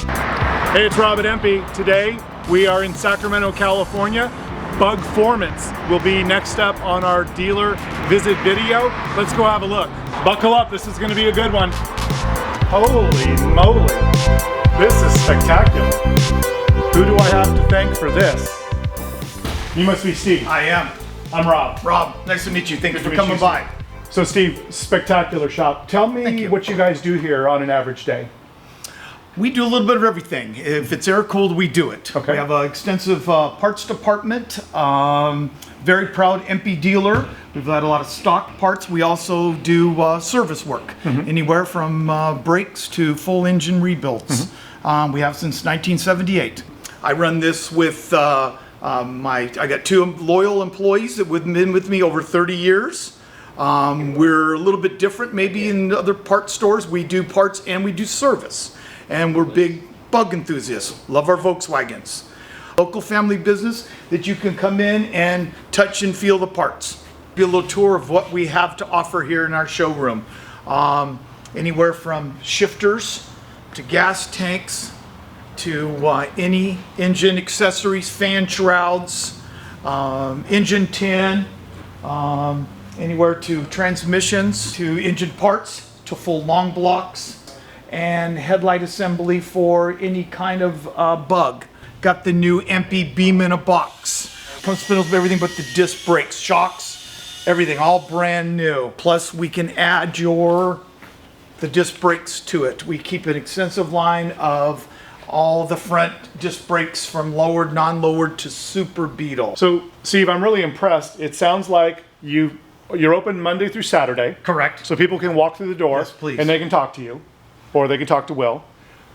Hey, it's Rob at EMPI. Today we are in Sacramento, California. Bugformance will be next up on our dealer visit video. Let's go have a look. Buckle up, this is going to be a good one. Holy moly, this is spectacular. Who do I have to thank for this? You must be Steve. I am. I'm Rob. Rob, nice to meet you. Thank you for coming by. So Steve, spectacular shop. Tell me what you guys do here on an average day. We do a little bit of everything. If it's air cooled, we do it. Okay. We have an extensive parts department. Very proud EMPI dealer. We've got a lot of stock parts. We also do service work, anywhere from brakes to full engine rebuilds. We have since 1978. I run this with I got 2 loyal employees that have been with me over 30 years. We're a little bit different maybe in other part stores. We do parts and we do service. And we're big bug enthusiasts. Love our Volkswagens. Local family business that you can come in and touch and feel the parts. Be a little tour of what we have to offer here in our showroom. Anywhere from shifters to gas tanks to any engine accessories, fan shrouds, engine tin, anywhere to transmissions, to engine parts, to full long blocks, and headlight assembly for any kind of bug. Got the new EMPI beam in a box. Comes with everything but the disc brakes, shocks, everything, all brand new. Plus we can add the disc brakes to it. We keep an extensive line of all the front disc brakes from lowered, non-lowered to Super Beetle. So Steve, I'm really impressed. It sounds like you're open Monday through Saturday. Correct. So people can walk through the door, yes, please, and they can talk to you, or they can talk to Will.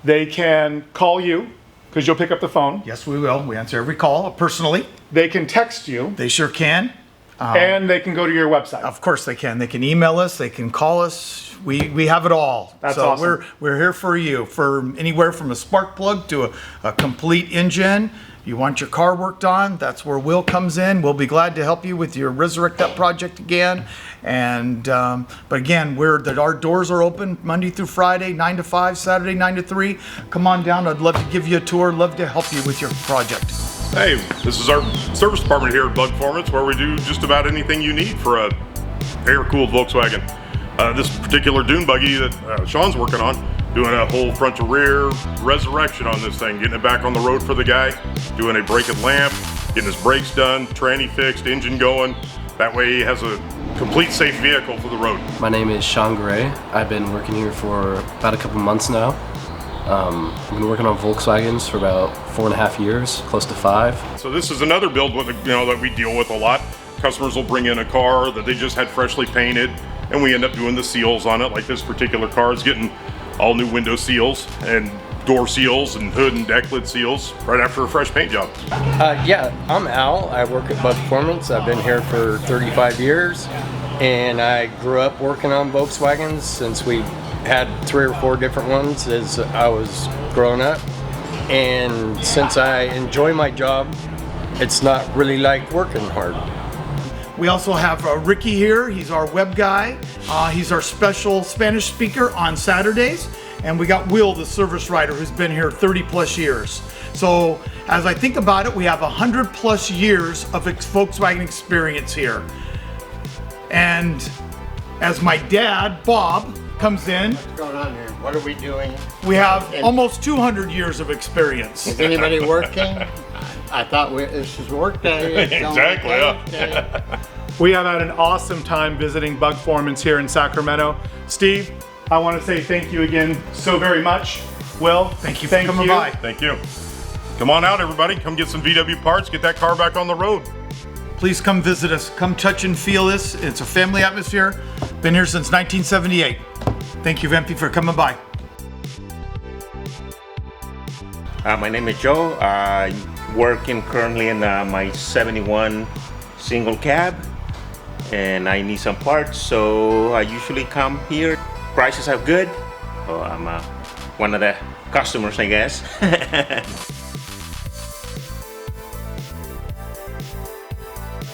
They can call you, because you'll pick up the phone. Yes, we will. We answer every call personally. They can text you. They sure can. And they can go to your website. Of course they can. They can email us. They can call us. We have it all. That's so awesome. We're here for you, for anywhere from a spark plug to a complete engine. You want your car worked on, that's where Will comes in. We'll be glad to help you with your Resurrect That project again. And but again, our doors are open Monday through Friday, 9 to 5, Saturday 9 to 3. Come on down. I'd love to give you a tour. Love to help you with your project. Hey, this is our service department here at Bugformance, where we do just about anything you need for a air-cooled Volkswagen. This particular dune buggy that Sean's working on, doing a whole front to rear resurrection on this thing, getting it back on the road for the guy, doing a brake and lamp, getting his brakes done, tranny fixed, engine going. That way he has a complete safe vehicle for the road. My name is Sean Gray. I've been working here for about a couple months now. I've been working on Volkswagens for about 4.5 years, close to 5. So this is another build that we deal with a lot. Customers will bring in a car that they just had freshly painted, and we end up doing the seals on it. Like this particular car is getting all new window seals and door seals and hood and deck lid seals right after a fresh paint job. Yeah, I'm Al. I work at Bugformance. I've been here for 35 years, and I grew up working on Volkswagens since we had 3 or 4 different ones as I was growing up. And since I enjoy my job, it's not really like working hard. We also have Ricky here. He's our web guy. He's our special Spanish speaker on Saturdays. And we got Will, the service writer, who's been here 30 plus years. So as I think about it, we have 100 plus years of Volkswagen experience here. And as my dad, Bob, comes in, what's going on here? What are we doing? we have almost 200 years of experience. Is anybody working? I thought this is work day. It's Exactly, yeah. We have had an awesome time visiting Bugformance here in Sacramento. Steve, I want to say thank you again so very much. Will, Thank you for coming by. Thank you. Come on out, everybody. Come get some VW parts, get that car back on the road. Please come visit us. Come touch and feel this. It's a family atmosphere. Been here since 1978. Thank you, EMPI, for coming by. My name is Joe. I'm working currently in my 71 single cab, and I need some parts, so I usually come here. Prices are good, so I'm one of the customers, I guess.